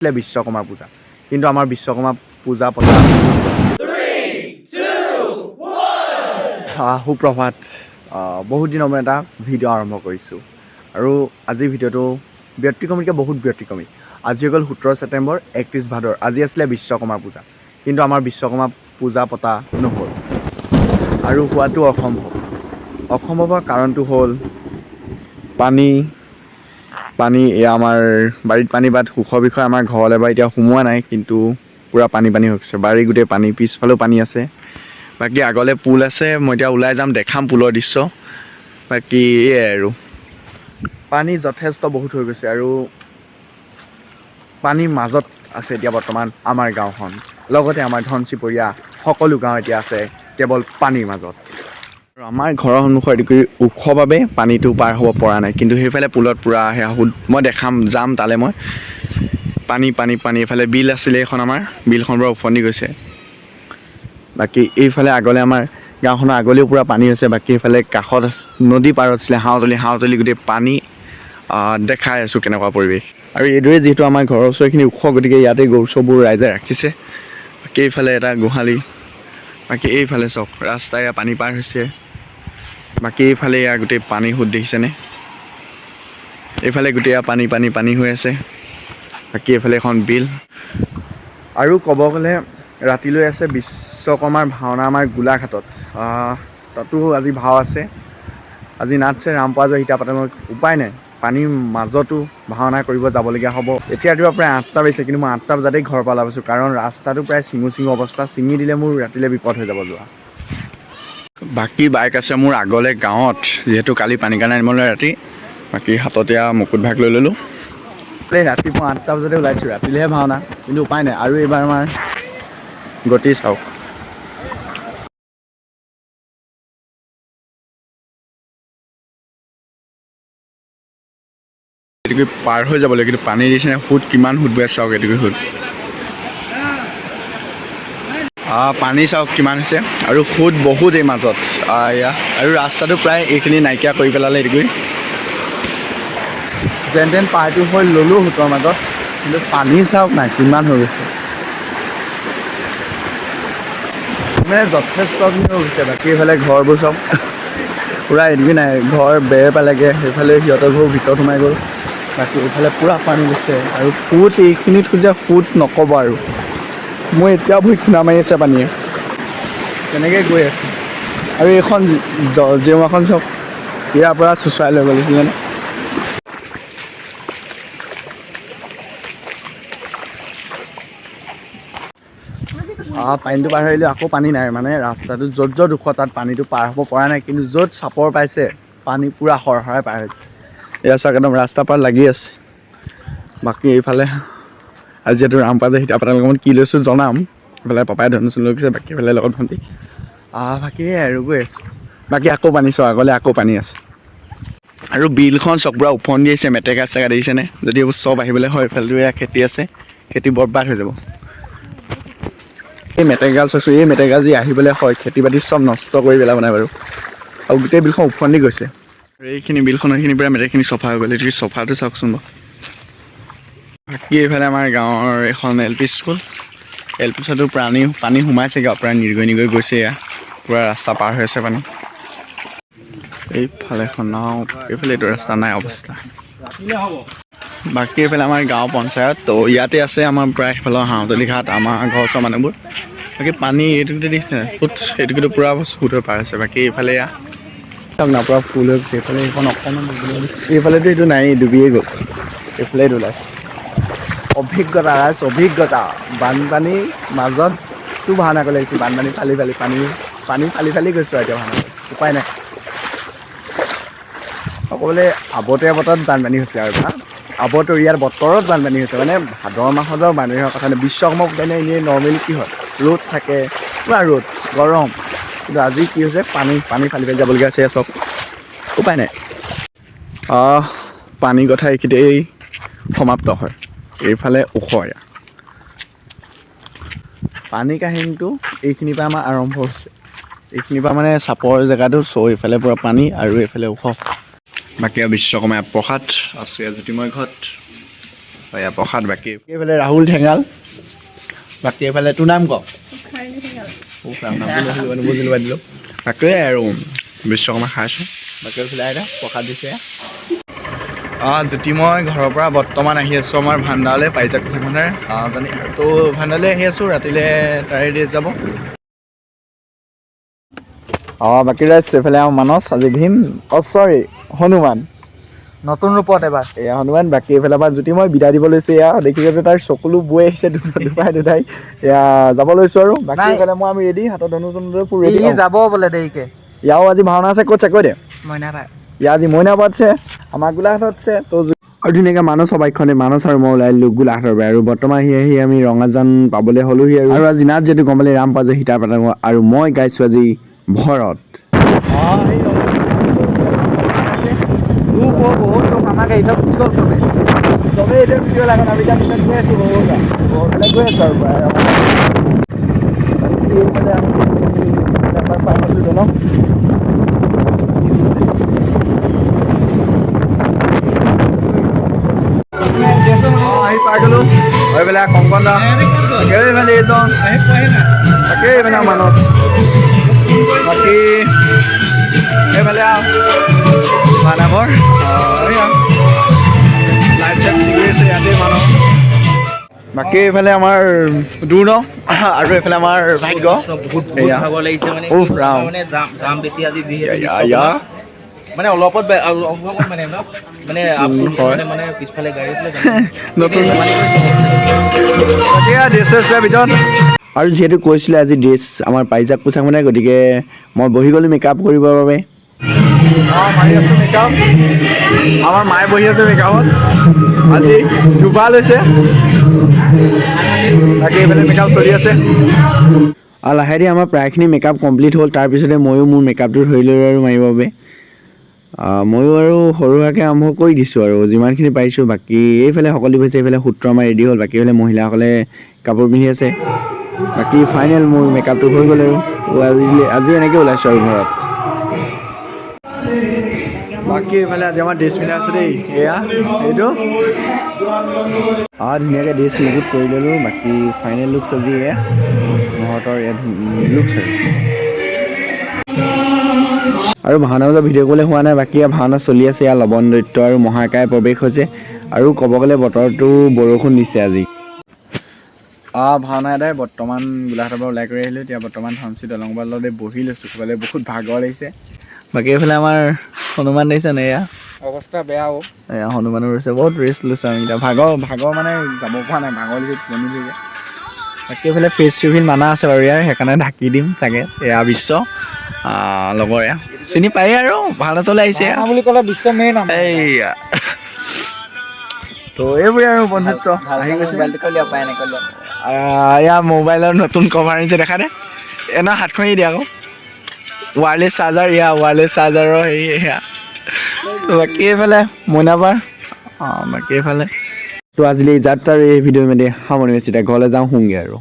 বিশ্বকৰ্মা পূজা, কিন্তু আমাৰ বিশ্বকৰ্মা পূজা পতা সুপ্ৰভাত। বহুত দিনৰ মই এটা ভিডিঅ' আৰম্ভ কৰিছোঁ আৰু আজিৰ ভিডিঅ'টো ব্যতিক্ৰমীকৈ বহুত ব্যতিক্ৰমী। আজি হৈ গ'ল 17 ছেপ্টেম্বৰ 31 ভাদৰ। আজি আছিলে বিশ্বকৰ্মা পূজা, কিন্তু আমাৰ বিশ্বকৰ্মা পূজা পতা নহ'ল আৰু হোৱাটো অসম্ভৱ হোৱাৰ কাৰণটো হ'ল পানী এয়া আমাৰ বাৰীত পানী বাট সুখৰ বিষয়ে আমাৰ ঘৰলৈ বা এতিয়া সোমোৱা নাই, কিন্তু পূৰা পানী হৈ গৈছে। বাৰী গোটেই পানী, পিছফালেও পানী আছে। বাকী আগলৈ পুল আছে, মই এতিয়া ওলাই যাম, দেখাম পুলৰ দৃশ্য। বাকী এয়াই আৰু পানী যথেষ্ট বহুত হৈ গৈছে আৰু পানীৰ মাজত আছে এতিয়া বৰ্তমান আমাৰ গাঁওখন, লগতে আমাৰ ধনচিপৰীয়া সকলো গাঁও এতিয়া আছে কেৱল পানীৰ মাজত। আৰু আমাৰ ঘৰৰ সন্মুখত এটুকুৰি ওখ বাবে পানীটো পাৰ হ'ব পৰা নাই, কিন্তু সেইফালে পুলত পূৰা সেয়া মই দেখাম, যাম তালৈ মই। পানী এইফালে বিল আছিলে এখন, আমাৰ বিলখন পৰা উফন্দি গৈছে। বাকী এইফালে আগলৈ আমাৰ গাঁওখনৰ আগলৈও পূৰা পানী হৈছে। বাকী এইফালে কাষত নদী পাৰত আছিলে হাঁহতলী গোটেই পানী দেখাই আছোঁ কেনেকুৱা পৰিৱেশ। আৰু এইদৰে যিহেতু আমাৰ ঘৰৰ ওচৰখিনি ওখ, গতিকে ইয়াতে গৰু চৰুবোৰ ৰাইজে ৰাখিছে। বাকী এইফালে এটা গোহালি, বাকী এইফালে চাওক ৰাস্তা এয়া পানী পাৰ হৈছে। বাকী এইফালে এয়া গোটেই পানী সোঁত দেখিছেনে, এইফালে গোটেই পানী হৈ আছে। বাকী এইফালে এখন বিল। আৰু ক'ব গ'লে ৰাতিলৈ আছে বিশ্বকৰ্মাৰ ভাওনা আমাৰ গোলাঘাটত। তাতো আজি ভাও আছে, আজি নাটছে ৰামপৰাজয় সীতা পাতলৰ। উপায় নাই, পানীৰ মাজতো ভাওনা কৰিব যাবলগীয়া হ'ব। এতিয়া ৰাতিপুৱা প্ৰায় 8টা বাজিছে, কিন্তু মই 8টা বজাতেই ঘৰৰ পৰা ওলাই গৈছোঁ, কাৰণ ৰাস্তাটো প্ৰায় চিঙো অৱস্থা। ছিঙি দিলে মোৰ ৰাতিলৈ বিপদ হৈ যাব যোৱা। বাকী বাইক আছে মোৰ আগলৈ গাঁৱত, যিহেতু কালি পানীৰ কাৰণে আনিবলৈ ৰাতি। বাকী হাতত এয়া মুকুট ভাগ লৈ ল'লোঁ। ৰাতিপুৱা 8টা বজাতে ওলাইছোঁ, ৰাতিলৈহে ভাওনা, কিন্তু উপায় নাই। আৰু এইবাৰ আমাৰ গতি চাওক, এটুকুৰি পাৰ হৈ যাব লাগিব, কিন্তু পানী দিছে সোঁত কিমান সোঁত বৈ আছে চাওক। এটুকুৰি সোঁত পানী চাওক কিমান হৈছে, আৰু সোঁত বহুত এই মাজত এয়া। আৰু ৰাস্তাটো প্ৰায় এইখিনি নাইকিয়া কৰি পেলালে। এটুকুৰি যেন তেন পাৰটো হৈ ল'লোঁ সোঁতৰ মাজত, কিন্তু পানী চাওক নাই কিমান হৈ গৈছে, মানে যথেষ্টখিনি হৈ গৈছে। বাকী এইফালে ঘৰবোৰ চাওক পূৰা এটুকুৰি নাই, ঘৰ বেৰ পালেগৈ, সেইফালে সিহঁতৰ ঘৰ ভিতৰত সোমাই গ'ল। বাকী এইফালে পূৰা পানী গৈছে, আৰু সোঁত এইখিনিত যে সোঁত নক'ব আৰু। মই এতিয়াও ভৰিত খুন্দা মাৰি আছে পানীয়ে, তেনেকৈ গৈ আছোঁ। আৰু এইখন জেওৰাখন চাওক, ইয়াৰ পৰা চোঁচৰাই লৈ গ'ল মানে। পানীটো পাৰ হৈ আহিলোঁ, আকৌ পানী নাই। মানে ৰাস্তাটো য'ত ওখ তাত পানীটো পাৰ হ'ব পৰা নাই, কিন্তু য'ত চাপৰ পাইছে পানী পূৰা সৰহৰাই পাৰ হৈছে। এয়া চাওক একদম ৰাস্তাৰ পৰা লাগি আছে। বাকী এইফালে আজি যিহেতু ৰামপৰাজয় সীতা পাতল কি লৈছোঁ জনাম। এইফালে পাপাই ধনুচোন লৈ গৈছে, বাকী এইফালে লগত ভণ্টি। বাকী আৰু গৈ আছোঁ। বাকী আকৌ পানী চাওক, আগলৈ আকৌ পানী আছে। আৰু বিলখন চক পূৰা ওফন্দি আহিছে, মেটেকা চেটেকা দেখিছেনে। যদি এইবোৰ চব আহিবলৈ হয়, এইফালেতো এয়া খেতি আছে, খেতি বৰবাদ হৈ যাব। এই মেটেকাগাল চাইছোঁ, এই মেটেকা যি আহিবলৈ হয়, খেতি বাতি চব নষ্ট কৰি পেলাব নাই বাৰু। আৰু গোটেই বিলখন ওফন্দি গৈছে। আৰু এইখিনি বিলখনৰ এইখিনিৰ পৰা মেটেকাখিনি চফা হৈ গ'ল। এইটো চফাটো চাওকচোন বাৰু। বাকী এইফালে আমাৰ গাঁৱৰ এখন LP স্কুল, LP স্কুলতো পানী সোমাইছেগৈ আৰু প্ৰায় নিগৰি গৈছে। এয়া পূৰা ৰাস্তা পাৰ হৈ আছে পানী। এইফালে এখন নাও, এইফালে এইটো ৰাস্তা নাই অৱস্থা। বাকী এইফালে আমাৰ গাঁও পঞ্চায়ত, তো ইয়াতে আছে আমাৰ প্ৰায় সেইফালৰ হাঁহতলী ঘাট, আমাৰ ঘৰৰ ওচৰৰ মানুহবোৰ। বাকী পানী এইটোতে দেখিছে সোঁত, এইটোতো পূৰা সোঁত হৈ পাৰ হৈছে। বাকী এইফালে এয়া চাওক না পূৰা ফুল হৈ গৈছে। এইফালে এইখন অকণমান, এইফালেতো এইটো নায়েই, ডুবিয়ে গ'ল। এইফালে এইটো ওলাইছে। অভিজ্ঞতা বানপানীৰ মাজতো ভাওনা কৰি লাগিছিল। বানপানী ফালি গৈছোঁ আৰু এতিয়া ভাওনা, উপায় নাই। ক'বলৈ আৱতৰীয়া বতৰত বানপানী হৈছে আৰু আৱতৰীয়াৰ বতৰত বানপানী হৈছে। মানে ভাদৰ মাহত বানপানী হোৱাৰ কথা নাই। বিশ্বকৰ্মা মানে এনেই নৰ্মেলি কি হয়, ৰ'দ থাকে, পূৰা ৰ'দ গৰম, কিন্তু আজি কি হৈছে পানী ফালি যাবলগীয়া হৈছে চব, উপায় নাই। পানী কথা এইখিনিতেই সমাপ্ত হয়। এইফালে ওখ এয়া পানী কাহিনীটো এইখিনিৰ পৰা আমাৰ আৰম্ভ হৈছে। এইখিনিৰ পৰা মানে চাপৰ জেগাটো এইফালে পূৰা পানী, আৰু এইফালে ওখ। বাকী বিশ্বকৰ্মা প্ৰসাদ আছে জ্যোতিময় ঘট। এয়া প্ৰসাদ বাকী এইফালে ৰাহুল ঠেঙাল বাকী এইফালে তোৰ নাম ক দিলোঁ বাকী আৰু বিশ্বকৰ্মা খাইছোঁ বাকী এইফালে আইতা প্ৰসাদ দিছে জ্যোতি মই ঘৰৰ পৰা বৰ্তমান আহি আছোঁ আমাৰ ভাণ্ডাৰলৈ পাৰিজাত কোচাক ভাণ্ডাৰ জানি তো ভাণ্ডাৰলৈ আহি আছোঁ ৰাতিলৈ তাৰে ড্ৰেছ যাব বাকী ৰাইজ এইফালে আমাৰ মানস আজি ভীম চৰি হনুমান নতুন ৰূপত এবাৰ এয়া হনুমান বাকী এইফালে আমাৰ জ্যোতি মই বিদায় দিব লৈছোঁ এয়া দেখি যাতে তাৰ চকুলো বৈ আহিছে দুটাই এয়া যাব লৈছোঁ আৰু বাকী এইফালে মই আমি ৰেডি হাতত ধনু ৰেডি যাব বোলে দেৰিকে ইয়াও আজি ভাওনা আছে ক'ত চেক কৰি দে মইনাপাই ইয়া আজি মইনাপাত আছে আমাৰ গোলাঘাটত আছে তো আৰু ধুনীয়াকৈ মানস বাইকখনে মানস আৰু মই ওলাই দিলোঁ গোলাঘাটৰ পৰা আৰু বৰ্তমান আহি আমি ৰঙাজান পাবলৈ হ'লোহি আৰু আজি নাচ যিহেতু গম পালে ৰাম পাজে সীতাৰ পাতাং আৰু মই গাইছোঁ আজি ভৰত বহুত লোক আমাক এইটো গুচি গ'ল চবেই এতিয়া গুচি গ'ল এখন আমি এতিয়া গৈ আছোঁ বহুতলৈ গৈ আছোঁ আৰু এইফালে আমি এবাৰ পাই গৈছিলোঁ ন আহি পাই গ'লোঁ এইফালে কংকন দা এইফালে এইজন তাকে এইফালে মানস বাকী এইফালে মানৱৰ লাইট চাইট গৈ আছে ইয়াতে মানুহ বাকী এইফালে আমাৰ দূৰ ন আৰু এইফালে আমাৰ ভাগ্য বহুত ভাগৰ লাগিছে মানে মানে জাম বেছি আজি মানে অলপত মানে ন মানে মানে পিছফালে গাড়ী আছিলে নতুন ভিতৰত আৰু যিহেতু কৈছিলে আজি ড্ৰেছ আমাৰ পাৰিজাত পোচাক মানে গতিকে মই বহি গ'লোঁ মেকআপ কৰিবৰ বাবে মাৰি আছোঁ মেকআপ আমাৰ মায়ে বহি আছে মেকআপত আজি দুবাৰ লৈছে বাকী এইফালে মেকআপ চলি আছে আৰু লাহেদি আমাৰ প্ৰায়খিনি মেকআপ কমপ্লিট হ'ল তাৰপিছতে ময়ো মোৰ মেকআপটো ধৰি লৈ আৰু মাৰিবৰ বাবে ময়ো আৰু সৰু সুৰাকৈ আৰম্ভ কৰি দিছোঁ আৰু যিমানখিনি পাৰিছোঁ বাকী এইফালে সকলো হৈছে এইফালে সূত্ৰ আমাৰ ৰেডি হ'ল বাকী এইফালে মহিলাসকলে কাপোৰ পিন্ধি আছে বাকী ফাইনেল মোৰ মেকআপটো হৈ গ'ল আৰু আজি এনেকৈ ওলাইছোঁ আৰু ঘৰত বাকী এইফালে আজি আমাৰ ড্ৰেছ পিন্ধা আছে দেই এয়া এইটো ধুনীয়াকৈ ড্ৰেছ লুকত কৰি ল'লোঁ বাকী ফাইনেল লুকছ আজি এয়া মহতৰ ইয়াত লুকছ আৰু ভাওনা ভিডিঅ' কৰিবলৈ হোৱা নাই বাকী ভাওনা চলি আছে ইয়াৰ লৱণ দৈত্য আৰু মহাকায় প্ৰৱেশ হৈছে আৰু ক'ব গ'লে বতৰটো বৰষুণ দিছে আজি ভাওনা এটাই বৰ্তমান গোলাঘাটৰ পৰা ওলাই কৰি আহিলোঁ এতিয়া বৰ্তমান ধনশী দলংপাৰ লগতে বহি লৈছোঁ ক'বলৈ বহুত ভাগৰ লাগিছে বাকী এইফালে আমাৰ হনুমান দেখিছে নে এয়া অৱস্থা বেয়াও এয়া হনুমানো ৰৈছে বহুত ৰেষ্ট লৈছোঁ আমি এতিয়া ভাগৰ মানে যাব পৰা নাই ভাগৰ লিখি টোপনি ধৰিছে বাকী এইফালে ফেচ ৰিভিল মানা আছে বাৰু ইয়াৰ সেইকাৰণে ঢাকি দিম চাগে এয়া বিশ্ব লগৰ এয়া চিনি পায়েই আৰু ভাওনা চলাই আহিছে বুলি ক'লে বিশ্ব মেইন এইয়া তো এইবোৰে আৰু বন্ধুত্ব আহি গৈছে এয়া মোবাইলৰ নতুন কভাৰ আনিছে দেখা দে এনে হাতখনি দিয়া আকৌ ৱায়াৰলেছ চাৰ্জাৰ ৱায়াৰলেছ চাৰ্জাৰৰ হেৰি এয়া তো বাকী এইফালে মইনাপাৰ বাকী এইফালে তো আজিলৈ যাত্ৰাৰ এই ভিডিঅ' মেলি সামৰণি হৈছে এতিয়া ঘৰলৈ যাওঁ শুংগৈ আৰু